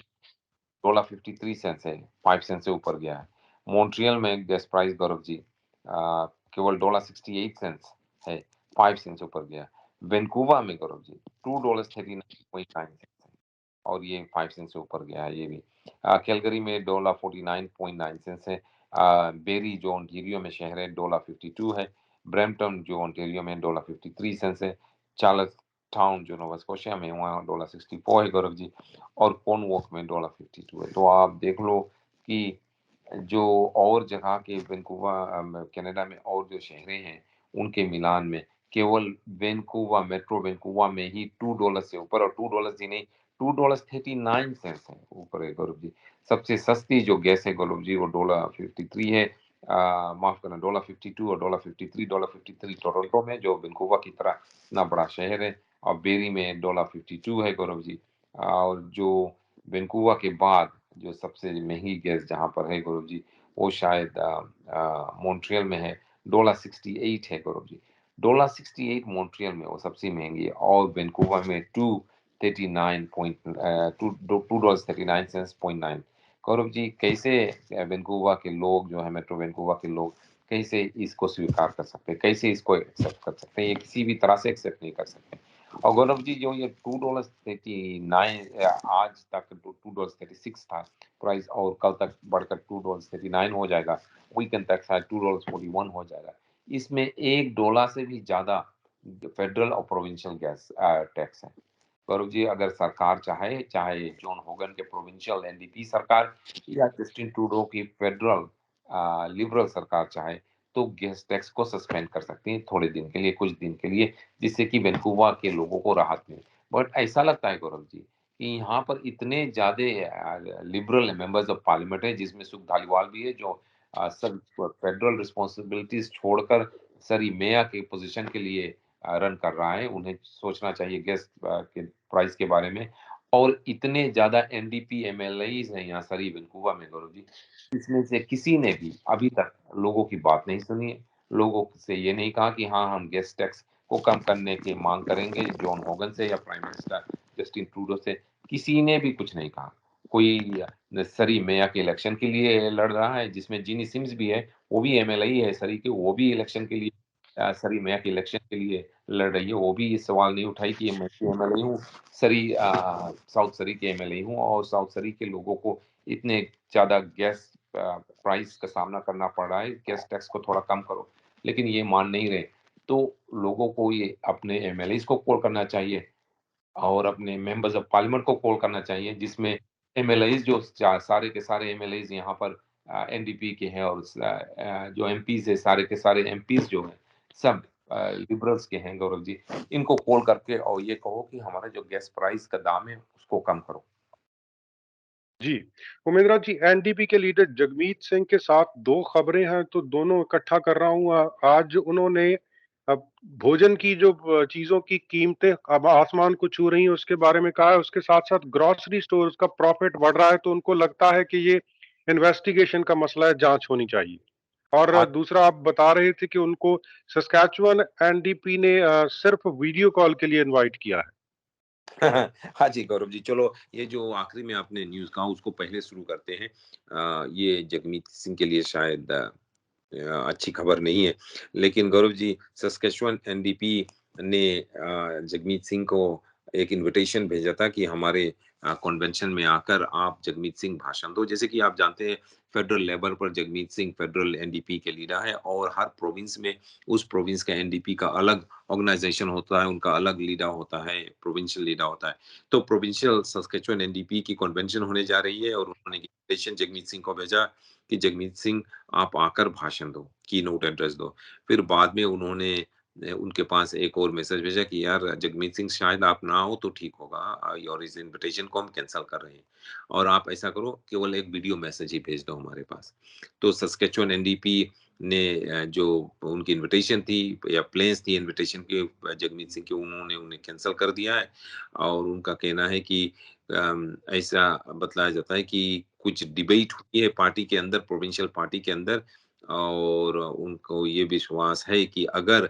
$1.53 है, 5 सेंट से ऊपर गया है। मॉन्ट्रियल में गैस प्राइस गौरव जी केवल $1.68 है, 5 सेंट से ऊपर गया। वैंकूवर में गौरव जी $2.39.9 है, और ये 5 सेंट से ऊपर गया है ये भी। कैलगरी में $49.9 है। बेरी जो ओंटारियो में शहर है $52 है। ब्रैम्पटन जो ओंटारियो में $53 है। चार्ल्स टाउन जो नोवा स्कोशिया में वहाँ $64 है गौरव जी। और कॉर्नवॉक में $52 है। तो आप देख लो कि जो और जगह के वैंकूवर कनाडा में और जो शहरें हैं उनके मिलान में केवल वैंकूवर मेट्रो वैंकूवर में ही $2 से ऊपर, और $2 ही नहीं $2.39 है ऊपर है गौरव जी। सबसे सस्ती जो गैस है गौरव जी वो $53 है। माफ करना $52 और $53 टोरंटो में जो वैंकूवर की तरह इतना बड़ा शहर है, और बेरी में $52 है गौरव जी। और जो वैंकूवर के बाद जो सबसे महंगी गैस जहाँ पर है गौरव जी वो शायद मॉन्ट्रियल में है, $68 है गौरव जी। $68 मॉन्ट्रियल में वो सबसे महंगी है, और वैंकूवर में $2.39.9 गौरव जी। कैसे वैंकूवर के लोग जो है, मेट्रो वैंकूवर के लोग कैसे इसको स्वीकार कर सकते हैं, कैसे इसको एक्सेप्ट कर सकते हैं? ये किसी भी तरह से एक्सेप्ट नहीं कर सकते। और गौरव जी जो ये $2.39 आज तक $2.36 था प्राइस, और कल तक बढ़कर $2.39 हो जाएगा, वीकेंड तक शायद $2.41 हो जाएगा। इसमें $1 से भी ज्यादा फेडरल और प्रोविंशियल गैस टैक्स है गौरव जी। अगर सरकार चाहे, चाहे जॉन होगन के प्रोविंशियल एनडीपी सरकार या जस्टिन ट्रूडो की फेडरल लिबरल सरकार चाहे, तो गैस टैक्स को सस्पेंड कर सकती है थोड़े दिन के लिए, कुछ दिन के लिए, जिससे कि वैंकूवर के लोगों को राहत मिले। बट ऐसा लगता है गौरव जी कि यहाँ पर इतने ज्यादा लिबरल मेंबर्स ऑफ पार्लियामेंट है, जिसमें सुख धालीवाल भी है, जो सब फेडरल रिस्पॉन्सिबिलिटीज छोड़कर सरी मेया के पोजीशन के लिए रन कर रहा है। उन्हें सोचना चाहिए गैस के प्राइस के बारे में। और इतने ज्यादा एनडीपी एमएलए हैं यहाँ सरी वैंकूवर में गौरव जी, इसमें से किसी ने भी अभी तक लोगों की बात नहीं सुनी है। लोगों से ये नहीं कहा कि हाँ हम गैस टैक्स को कम करने की मांग करेंगे जॉन होगन से या प्राइम मिनिस्टर जस्टिन ट्रूडो से। किसी ने भी कुछ नहीं कहा। कोई सरी मेया के इलेक्शन के लिए लड़ रहा है, जिसमें जीनी सिम्स भी है, वो भी एमएलए है सरी के, वो भी इलेक्शन के लिए सरी मेया के इलेक्शन के लिए लड़ रही है। वो भी ये सवाल नहीं उठाई कि मैं एमएलए हूँ, सरी साउथ सरी के एमएलए हूँ, और साउथ सरी के लोगों को इतने ज्यादा गैस प्राइस का सामना करना पड़ रहा है, गैस टैक्स को थोड़ा कम करो। लेकिन ये मान नहीं रहे। तो लोगों को ये अपने एमएलए को कॉल करना चाहिए, और अपने मेंबर्स ऑफ पार्लियामेंट को कॉल करना चाहिए, जिसमें एमएलए जो सारे के सारे एमएलए यहाँ पर एनडीपी के हैं, और जो एमपीज है सारे के सारे एमपीज जो हैं सब लिबरल्स के हैं गौरव जी। इनको कॉल करके और ये कहो कि हमारा जो गैस प्राइस का दाम है उसको कम करो। जी, उमेंद्र जी, एनडीपी के लीडर जगमीत सिंह के साथ 2 खबरें हैं, तो दोनों इकट्ठा कर रहा हूँ। आज उन्होंने अब भोजन की जो चीज़ों की कीमतें अब आसमान को छू रही हैं, उसके बारे में कहा है। उसके साथ-साथ ग्रोसरी स्टोर्स का प्रॉफिट बढ़ रहा है, तो उनको लगता है कि ये इन्वेस्टिगेशन का मसला है, जाँच होनी चाहिए। और आज दूसरा, आप बता रहे थे कि उनको सस्कैचुअन एनडीपी ने सिर्फ़ वीडियो कॉल के लिए इनवाइट किया है। हाँ जी गौरव जी, चलो ये जो आखिरी में आपने न्यूज़ कहा उसको पहले शुरू करते हैं। ये जगमीत सिंह के लिए शायद अच्छी खबर नहीं है। लेकिन गौरव जी, सस्केचुअन एनडीपी ने जगमीत सिंह को एक इनविटेशन भेजा था कि हमारे कन्वेंशन में आकर आप जगमीत सिंह भाषण दो। जैसे कि आप जानते हैं फेडरल लेवल पर जगमीत सिंह फेडरल एनडीपी के लीडर है और हर प्रोविंस में उस प्रोविंस का एनडीपी का अलग ऑर्गेनाइजेशन होता है, उनका अलग लीडर होता है, प्रोविंशियल लीडर होता है। तो प्रोविंशियल सस्केचुअन एनडीपी की कन्वेंशन होने जा रही है और उन्होंने इनविटेशन जगमीत सिंह को भेजा कि जगमीत सिंह आप आकर भाषण दो, कीनोट एड्रेस दो। फिर बाद में उन्होंने उनके पास एक और मैसेज भेजा कि यार जगमीत सिंह शायद आप ना हो तो ठीक होगा, और इस इनविटेशन को हम कैंसिल कर रहे हैं और आप ऐसा करो केवल एक वीडियो मैसेज ही भेज दो हमारे पास। तो सस्केचुअन एनडीपी ने जो उनकी इनविटेशन थी या प्लेन्स थी इनविटेशन के जगमीत सिंह के, उन्होंने उन्हें कैंसिल कर दिया है और उनका कहना है कि ऐसा बतलाया जाता है कि कुछ डिबेट हुई है पार्टी के अंदर, प्रोविंशियल पार्टी के अंदर, और उनको ये विश्वास है कि अगर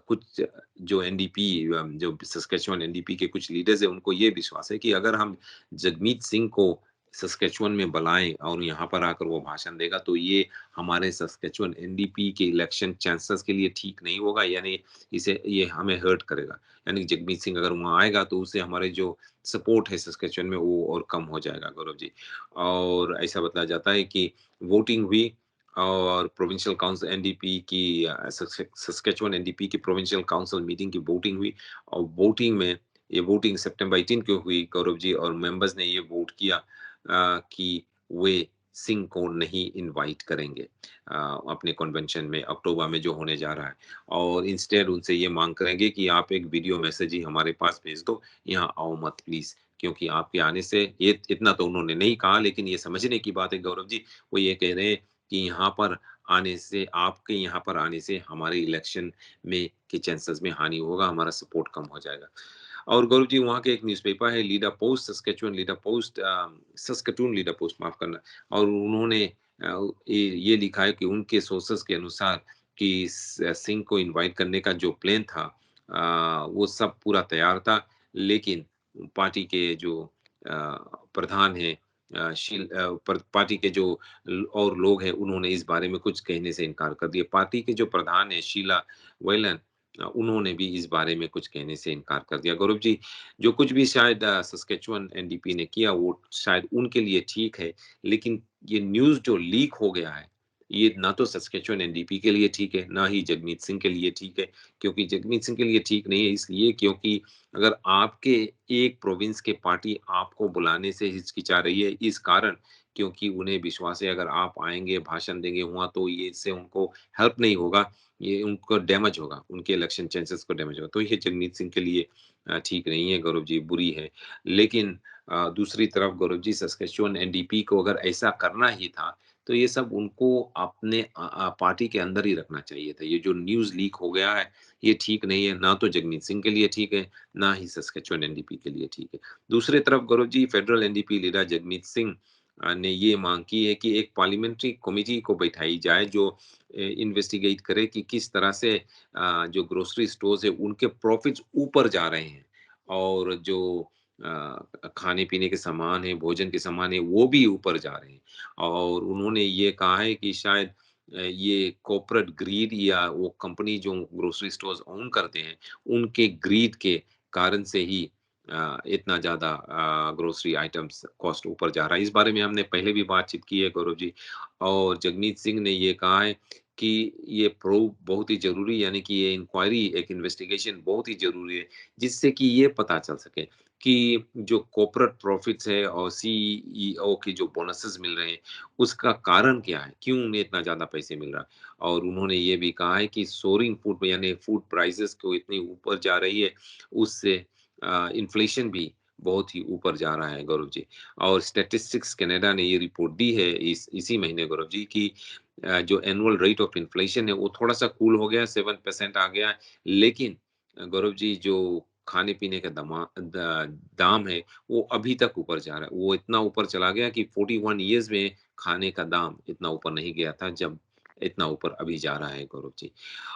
कुछ जो एनडीपी जो सस्केचुअन एनडीपी के कुछ लीडर्स हैं, उनको ये विश्वास है कि अगर हम जगमीत सिंह को सस्केचुअन में बुलाएं और यहाँ पर आकर वो भाषण देगा तो ये हमारे सस्केचुअन एनडीपी के इलेक्शन चांसेस के लिए ठीक नहीं होगा, यानी इसे ये हमें हर्ट करेगा। यानी जगमीत सिंह अगर वहाँ आएगा तो उससे हमारे जो सपोर्ट है सस्केचुअन में वो और कम हो जाएगा गौरव जी। और ऐसा बताया जाता है कि वोटिंग हुई और प्रोविंशियल काउंसिल एनडीपी की सस्केचुअन एनडीपी की प्रोविंशियल काउंसिल मीटिंग की वोटिंग हुई और वोटिंग में ये वोटिंग सितंबर 18 को हुई गौरव जी, और मेंबर्स ने ये वोट किया कि वे सिंह को नहीं इनवाइट करेंगे अपने कन्वेंशन में अक्टूबर में जो होने जा रहा है, और इंस्टेड उनसे ये मांग करेंगे कि आप एक वीडियो मैसेज ही हमारे पास भेज दो, यहाँ आओ मत प्लीज, क्योंकि आपके आने से ये इतना तो उन्होंने नहीं कहा लेकिन ये समझने की बात है गौरव जी, वो ये कह रहे हैं कि यहाँ पर आने से, आपके यहाँ पर आने से हमारे इलेक्शन में के चांसेस में हानि होगा, हमारा सपोर्ट कम हो जाएगा। और गौरव जी वहाँ के एक न्यूज़पेपर है leader post, Saskatchewan leader post, Saskatoon leader post माफ करना, और उन्होंने ये लिखा है कि उनके सोर्सेस के अनुसार कि सिंह को इनवाइट करने का जो प्लान था वो सब पूरा तैयार था, लेकिन पार्टी के जो प्रधान है पार्टी के जो और लोग हैं उन्होंने इस बारे में कुछ कहने से इनकार कर दिया। पार्टी के जो प्रधान है शीला वेलन, उन्होंने भी इस बारे में कुछ कहने से इनकार कर दिया। गौरव जी, जो कुछ भी शायद सस्केचुअन एनडीपी ने किया वो शायद उनके लिए ठीक है, लेकिन ये न्यूज़ जो लीक हो गया है, ये ना तो सस्केचुअन एनडीपी के लिए ठीक है, ना ही जगमीत सिंह के लिए ठीक है। क्योंकि जगमीत सिंह के लिए ठीक नहीं है इसलिए क्योंकि अगर आपके एक प्रोविंस के पार्टी आपको बुलाने से हिचकिचा रही है इस कारण, क्योंकि उन्हें विश्वास है अगर आप आएँगे, भाषण देंगे वहाँ तो ये इससे उनको हेल्प नहीं होगा, ये उनको डैमेज होगा, उनके इलेक्शन चांसेस को डैमेज होगा। तो ये जगमीत सिंह के लिए ठीक नहीं है गौरव जी, बुरी है। लेकिन दूसरी तरफ गौरव जी सस्केचुअन एनडीपी को अगर ऐसा करना ही था, तो ये सब उनको अपने पार्टी के अंदर ही रखना चाहिए था। ये जो न्यूज़ लीक हो गया है, ये ठीक नहीं है, ना तो जगमीत सिंह के लिए ठीक है, ना ही सस्केचुअन एनडीपी के लिए ठीक है। दूसरी तरफ Gaurav ji federal NDP leader Jagmeet Singh ने ये मांग की है कि एक पार्लियामेंट्री कमेटी को बैठाई जाए जो इन्वेस्टिगेट करे कि किस तरह से जो ग्रोसरी स्टोर्स है उनके प्रॉफिट्स ऊपर जा रहे हैं और जो खाने पीने के सामान है, भोजन के सामान है, वो भी ऊपर जा रहे हैं। और उन्होंने ये कहा है कि शायद ये कॉर्पोरेट ग्रीड या वो कंपनी जो ग्रोसरी स्टोर्स ओन करते हैं, उनके ग्रीड के कारण से ही इतना ज़्यादा ग्रोसरी आइटम्स कॉस्ट ऊपर जा रहा है। इस बारे में हमने पहले भी बातचीत की है गौरव जी, और जगमीत सिंह ने ये कहा है कि ये प्रूव बहुत ही ज़रूरी, यानी कि ये इंक्वायरी, एक इन्वेस्टिगेशन बहुत ही ज़रूरी है, जिससे कि ये पता चल सके कि जो कॉर्पोरेट प्रॉफिट्स है और सीईओ की जो बोनसेस मिल रहे हैं, उसका कारण क्या है? क्यों उन्हें इतना ज़्यादा पैसे मिल रहा है? और उन्होंने ये भी कहा है कि सोअरिंग फूड यानी फूड प्राइसेस को इतनी ऊपर जा रही है, उससे इन्फ्लेशन भी बहुत ही ऊपर जा रहा है गौरव जी। और स्टैटिस्टिक्स कनाडा ने ये रिपोर्ट दी है इसी महीने गौरव जी की जो एनुअल रेट ऑफ इन्फ्लेशन है वो थोड़ा-सा कूल हो गया है, 7% आ गया है। लेकिन गौरव जी जो खाने-पीने का दाम है वो अभी तक ऊपर जा रहा है। वो इतना ऊपर चला गया कि 41 इयर्स में खाने का दाम इतना ऊपर नहीं गया था, जब इतना ऊपर अभी जा रहा है गौरव जी।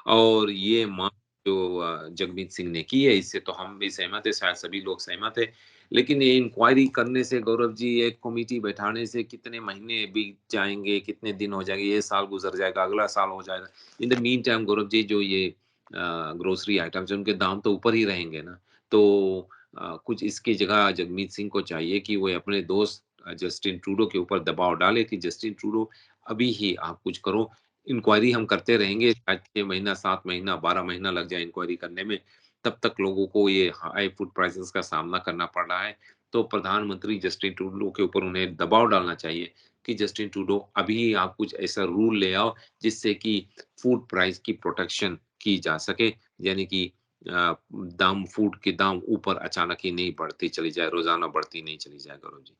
और ये मांग जो जगमीत सिंह ने की है, इससे तो हम भी सहमत हैं, शायद सभी लोग सहमत हैं। लेकिन ये इंक्वायरी करने से गौरव जी, एक कमिटी बैठाने से कितने महीने बीत जाएँगे, कितने दिन हो जाएँगे, ये साल गुज़र जाएगा, अगला साल हो जाएगा। In the mean time Gaurav ji जो ये ग्रोसरी आइटम्स हैं, उनके दाम तो ऊपर ही रहेंगे ना। तो कुछ इसकी जगह जगमीत सिंह को चाहिए कि वो अपने दोस्त जस्टिन ट्रूडो के ऊपर दबाव डाले कि जस्टिन ट्रूडो अभी ही आप कुछ करो। इंक्वायरी हम करते रहेंगे, शायद 6 महीना, 7 महीना, 12 महीना लग जाए इंक्वायरी करने में, तब तक लोगों को ये हाई फूड प्राइसेस का सामना करना पड़ रहा है। तो प्रधानमंत्री जस्टिन ट्रूडो के ऊपर उन्हें दबाव डालना चाहिए कि जस्टिन ट्रूडो अभी आप कुछ ऐसा रूल ले आओ जिससे कि फूड प्राइस की प्रोटेक्शन की जा सके, यानी कि दाम फूड के दाम ऊपर अचानक ही नहीं बढ़ती चली जाए, रोज़ाना बढ़ती नहीं चली जाए गौरव जी।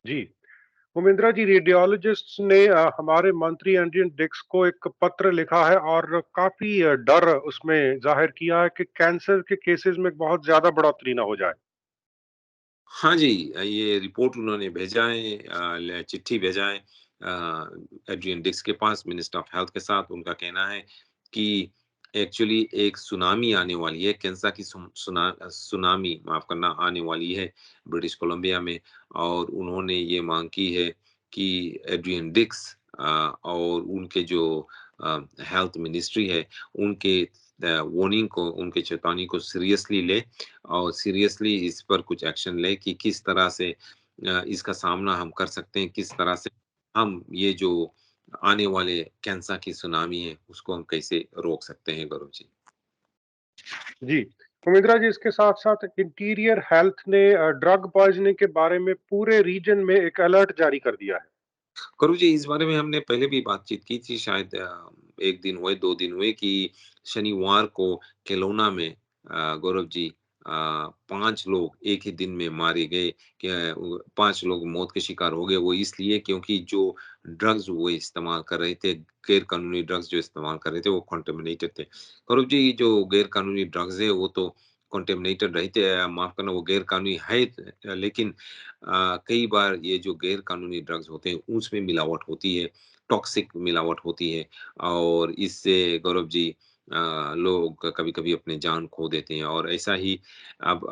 जी। उमेंद्रा जी, रेडियोलॉजिस्ट्स ने हमारे मंत्री एंड्रियन डिक्स को एक पत्र लिखा है और काफ़ी डर उसमें ज़ाहिर किया है कि कैंसर के केसेज़ में बहुत ज़्यादा बढ़ोतरी ना हो जाए। हाँ जी, ये रिपोर्ट उन्होंने भेजा है, ल चिट्ठी भेजा है एड्रियन डिक्स के पास, मिनिस्टर ऑफ हेल्थ के साथ। उनका कहना है कि एक्चुअली एक सुनामी आने वाली है, कैंसर की सुनामी माफ़ करना आने वाली है ब्रिटिश कोलंबिया में, और उन्होंने ये माँग की है कि एड्रियन डिक्स और उनके जो हेल्थ मिनिस्ट्री है, उनके वार्निंग को, उनके चेतावनी को सीरियसली ले और सीरियसली इस पर कुछ एक्शन लें कि किस तरह से इसका सामना हम कर सकते हैं, किस तरह से हम ये जो आने वाले कैंसर की सुनामी है, उसको हम कैसे रोक सकते हैं गौरव जी। जी। उमेंद्रा जी, इसके साथ-साथ इंटीरियर हेल्थ ने ड्रग पॉइज़निंग के बारे में पूरे रीजन में एक अलर्ट जारी कर दिया है। गुरु जी, इस बारे में हमने पहले भी बातचीत की थी, शायद 1 दिन हुए, 2 दिन हुए कि शनिवार को केलोना में गौरव जी 5 लोग एक ही दिन में मारे गए। 5 लोग मौत के शिकार हो गए, वो इसलिए क्योंकि जो ड्रग्स वो इस्तेमाल कर रहे थे, गैर कानूनी ड्रग्स जो इस्तेमाल कर रहे थे, वो कंटामिनेटेड थे। गौरव जी, जो गैर कानूनी ड्रग्स है, वो तो कंटामिनेटेड रहते हैं, माफ़ करना, वो गैर कानूनी है, लेकिन कई बार ये जो गैर कानूनी ड्रग्स होते हैं, उसमें मिलावट होती है, टॉक्सिक मिलावट होती है, और इससे गौरव जी लोग कभी-कभी अपनी जान खो देते हैं, और ऐसा ही अब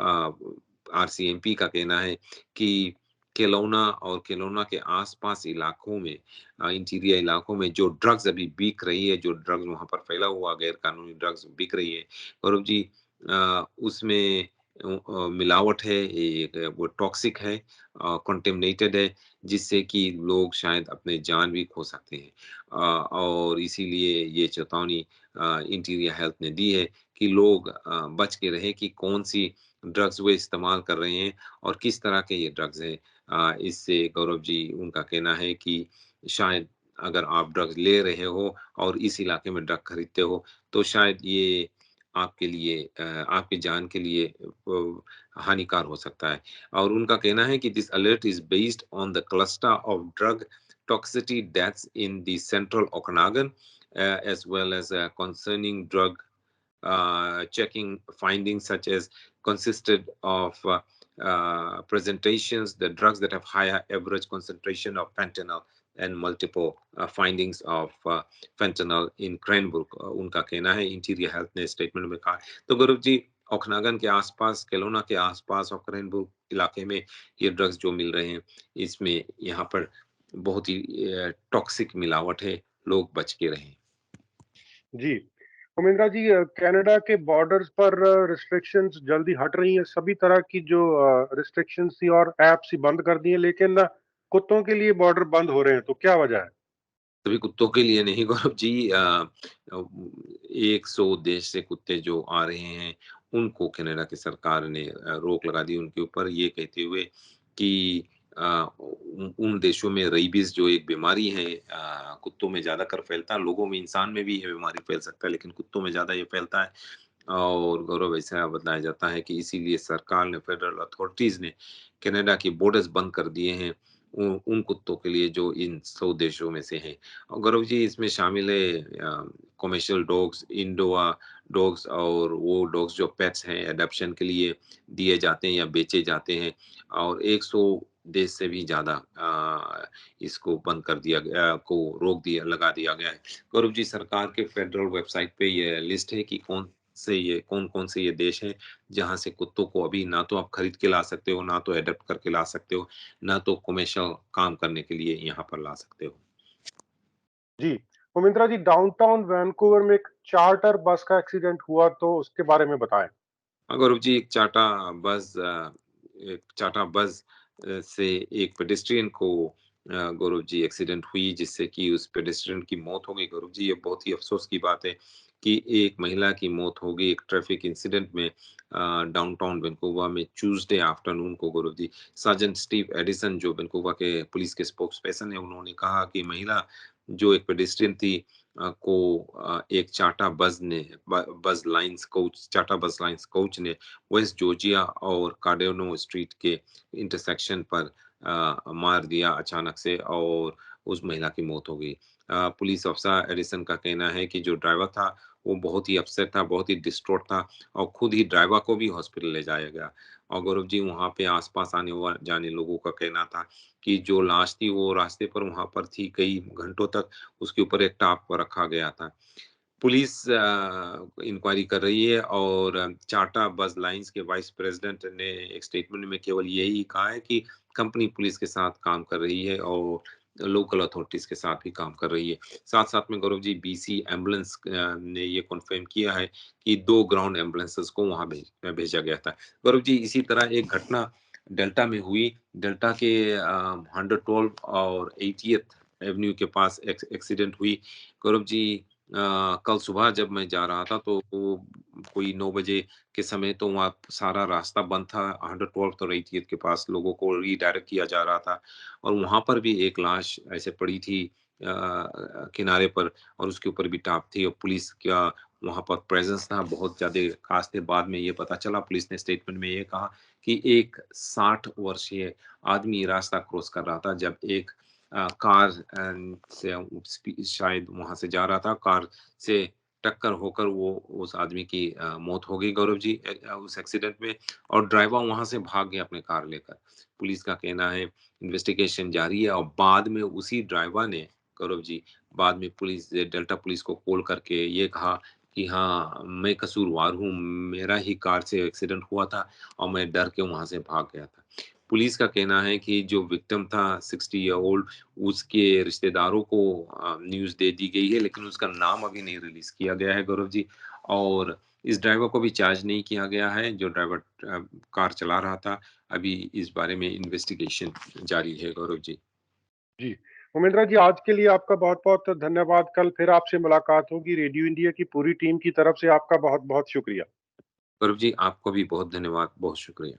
आरसीएमपी का कहना है कि केलौना और केलौना के आस-पास इलाकों में, इंटीरियर इलाकों में जो ड्रग्स अभी बिक रही है, जो ड्रग्स वहाँ पर फैला हुआ गैर कानूनी ड्रग्स बिक रही है, गौरव जी उसमें मिलावट है, एक वो टॉक्सिक है, कंटेमिनेटेड है, जिससे कि लोग शायद अपनी जान भी खो सकते हैं। और इसीलिए ये चेतावनी इंटीरियर हेल्थ ने दी है कि लोग बच के रहें कि कौन-सी ड्रग्स वो इस्तेमाल कर रहे हैं और किस तरह के ये ड्रग्स हैं। इससे गौरव जी, उनका कहना है कि शायद अगर आप ड्रग्स ले रहे हो और इस इलाके में ड्रग खरीदते हो, तो शायद ये आपके लिए आपकी जान के लिए हानिकार हो सकता है। और उनका कहना है कि this alert is based on the cluster of drug toxicity deaths in the central Okanagan as well as concerning drug checking findings such as consisted of presentations, the drugs that have higher average concentration of fentanyl and multiple findings of fentanyl in Cranbrook, उनका कहना है, इंटीरियर हेल्थ ने स्टेटमेंट में कहा। तो गौरव जी, ओखनागन के आसपास, केलोना के आसपास और क्रैनबुर्ग इलाके में ये ड्रग्स जो मिल रहे हैं, इसमें यहाँ पर बहुत ही टॉक्सिक मिलावट है, लोग बच के रहें। जी। उमेंद्रा जी, कनाडा के बॉर्डर्स पर रिस्ट्रिक्शंस जल्दी हट रही हैं, सभी तरह की जो रिस्ट्रिक्शंस थी और ऐप्स ही बंद कर दी हैं, लेकिन कुत्तों के लिए बॉर्डर बंद हो रहे हैं, तो क्या वजह है? सभी कुत्तों के लिए नहीं गौरव जी, 100 देश से कुत्ते जो आ रहे हैं, उनको कनाडा की सरकार ने रोक लगा दी उनके ऊपर, ये कहते हुए कि उन उन देशों में रेबीज़ जो एक बीमारी है, कुत्तों में ज़्यादातर फैलता है, लोगों में, इंसान में भी ये बीमारी फैल सकता है, लेकिन कुत्तों में ज़्यादा ये फैलता है। और गौरव, ऐसा बताया जाता है कि इसीलिए सरकार ने, फेडरल अथॉरिटीज़ ने कनाडा के बॉर्डर्स बंद कर दिए हैं, उन कुत्तों के लिए जो इन 100 देशों में से हैं। और गौरव जी, इसमें शामिल है कमर्शियल डॉग्स, इंडोआ डॉग्स, और वो डॉग्स जो पेट्स हैं, एडॉप्शन के लिए दिए जाते हैं या बेचे जाते हैं, और 100 देश से भी ज़्यादा इसको बंद कर दिया गया, को रोक दिया, लगा दिया गया है। गौरव जी, सरकार के फेडरल वेबसाइट पे ये लिस्ट है कि कौन-कौन से ये देश हैं, जहाँ से कुत्तों को अभी ना तो आप खरीद के ला सकते हो, ना तो एडॉप्ट करके ला सकते हो, ना तो कमर्शियल काम करने के लिए यहाँ पर ला सकते हो। जी। मोमिंद्रा जी, डाउनटाउन वैंकूवर में एक चार्टर बस का एक्सीडेंट हुआ, तो उसके बारे में बताएं। गौरव जी, एक टाटा बस से एक पेडेस्ट्रियन को गौरव जी एक्सीडेंट हुई, जिससे कि उस पेडेस्ट्रियन की मौत हो गई। गौरव जी, ये बहुत ही अफ़सोस की बात है कि एक महिला की मौत हो गई एक ट्रैफ़िक इंसिडेंट में डाउनटाउन वैंकूवर में ट्यूसडे आफ्टरनून को। Gaurav ji, sergeant Steve Edison जो वैंकूवर के पुलिस के स्पोक्सपर्सन हैं, उन्होंने कहा कि महिला जो एक पेडेस्ट्रियन थी एक चार्टर बस लाइन्स कोच ने वेस्ट जॉर्जिया और कार्डिनो स्ट्रीट के इंटरसेक्शन पर मार दिया अचानक से और उस महिला की मौत हो गई। पुलिस अफ़सर एडिसन का कहना है कि जो ड्राइवर था, वो बहुत ही अपसेट था, बहुत ही डिस्ट्रॉट था और खुद ही ड्राइवर को भी हॉस्पिटल ले जाया गया। और गौरव जी, वहाँ पे आस-पास आने व जाने लोगों का कहना था कि जो लाश थी, वो रास्ते पर वहाँ पर थी कई घंटों तक, उसके ऊपर एक टाप रखा गया था। पुलिस इंक्वायरी कर रही है और टाटा बस लाइन्स के वाइस प्रेज़िडेंट ने एक स्टेटमेंट में केवल यही कहा है कि कंपनी पुलिस के साथ काम कर रही है और लोकल अथॉरिटीज़ के साथ भी काम कर रही है। साथ-साथ में गौरव जी, बीसी एम्बुलेंस ने ये कन्फर्म किया है कि 2 ग्राउंड एम्बुलेंसेस को वहाँ भेजा गया था। गौरव जी, इसी तरह एक घटना डेल्टा में हुई। डेल्टा के 112 और 80th एवेन्यू के पास एक्सीडेंट हुई। गौरव जी, कल सुबह जब मैं जा रहा था तो वो कोई 9 बजे के समय तो वहाँ सारा रास्ता बंद था। 112th और 80th के पास लोगों को रीडायरेक्ट किया जा रहा था और वहाँ पर भी एक लाश ऐसे पड़ी थी किनारे पर और उसके ऊपर भी टाप थी और पुलिस का वहाँ पर प्रेज़ेंस था, बहुत ज़्यादा ख़ास थे। बाद में ये पता चला, पुलिस ने स्टेटमेंट में ये कहा कि एक 60 वर्षीय आदमी रास्ता क्रॉस कर रहा था जब एक कार से शायद वहाँ से जा रहा था, कार से टक्कर होकर वो उस आदमी की मौत हो गई गौरव जी उस एक्सीडेंट में और ड्राइवर वहाँ से भाग गया अपनी कार लेकर। पुलिस का कहना है इन्वेस्टिगेशन जारी है और बाद में उसी ड्राइवर ने गौरव जी, बाद में डेल्टा पुलिस को कॉल करके ये कहा कि हाँ, मैं कसूरवार हूँ, मेरा ही कार से एक्सीडेंट हुआ था और मैं डर के वहाँ से भाग गया था। पुलिस का कहना है कि जो विक्टिम था 60 ईयर ओल्ड, उसके रिश्तेदारों को न्यूज़ दे दी गई है, लेकिन उसका नाम अभी नहीं रिलीज़ किया गया है गौरव जी और इस ड्राइवर को भी चार्ज नहीं किया गया है, जो ड्राइवर कार चला रहा था। अभी इस बारे में इन्वेस्टिगेशन जारी है गौरव जी। जी, मोमिंद्रा जी, आज के लिए आपका बहुत-बहुत धन्यवाद। कल फिर आपसे मुलाकात होगी। रेडियो इंडिया की पूरी टीम की तरफ से आपका बहुत-बहुत शुक्रिया। गौरव जी, आपको भी बहुत धन्यवाद, बहुत शुक्रिया।